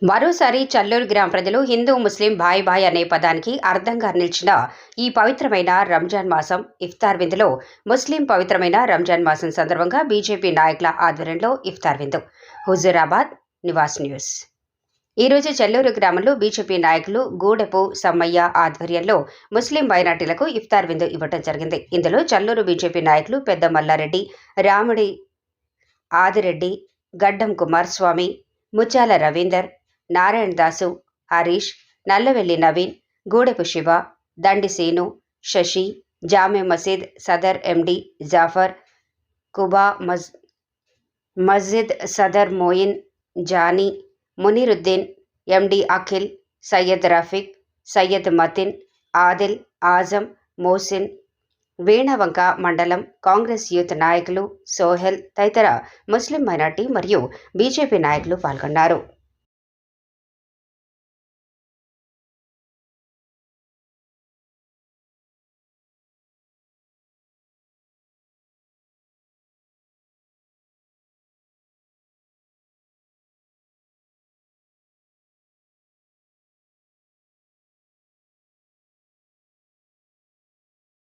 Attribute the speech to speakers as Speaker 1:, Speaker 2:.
Speaker 1: మరోసారి చల్లూరు గ్రామ ప్రజలు హిందూ ముస్లిం భాయ్ భాయ్ అనే పదానికి అర్థంగా నిలిచిన ఈ పవిత్రమైన రంజాన్ మాసం ఇఫ్తార్ విందులో ముస్లిం పవిత్రమైన రంజాన్ మాసం సందర్భంగా బీజేపీ నాయకుల ఆధ్వర్యంలో ఇఫ్తార్ విందు. హుజూరాబాద్ నివాస్ న్యూస్. ఈరోజు చెల్లూరు గ్రామంలో బీజేపీ నాయకులు గూడెపు సమ్మయ్య ఆధ్వర్యంలో ముస్లిం మైనార్టీలకు ఇఫ్తార్ విందు ఇవ్వడం జరిగింది. ఇందులో చల్లూరు బీజేపీ నాయకులు పెద్ద మల్లారెడ్డి, రాముడి ఆదిరెడ్డి, గడ్డం కుమారస్వామి, ముచ్చాల రవీందర్, నారాయణ దాసు, హరీష్, నల్లవెల్లి నవీన్, గూడెపు శివ, దండి సీను, శశి, జామే మసీద్ సదర్ ఎండి జాఫర్, కుబా మస్జిద్ సదర్ మోయిన్, జానీ, మునీరుద్దీన్, ఎండి అఖిల్, సయ్యద్ రఫీక్, సయ్యద్ మతిన్, ఆదిల్, ఆజం, మోసిన్, వీణవంక మండలం కాంగ్రెస్ యూత్ నాయకులు సోహెల్ తదితర ముస్లిం మైనార్టీ మరియు బీజేపీ నాయకులు పాల్గొన్నారు.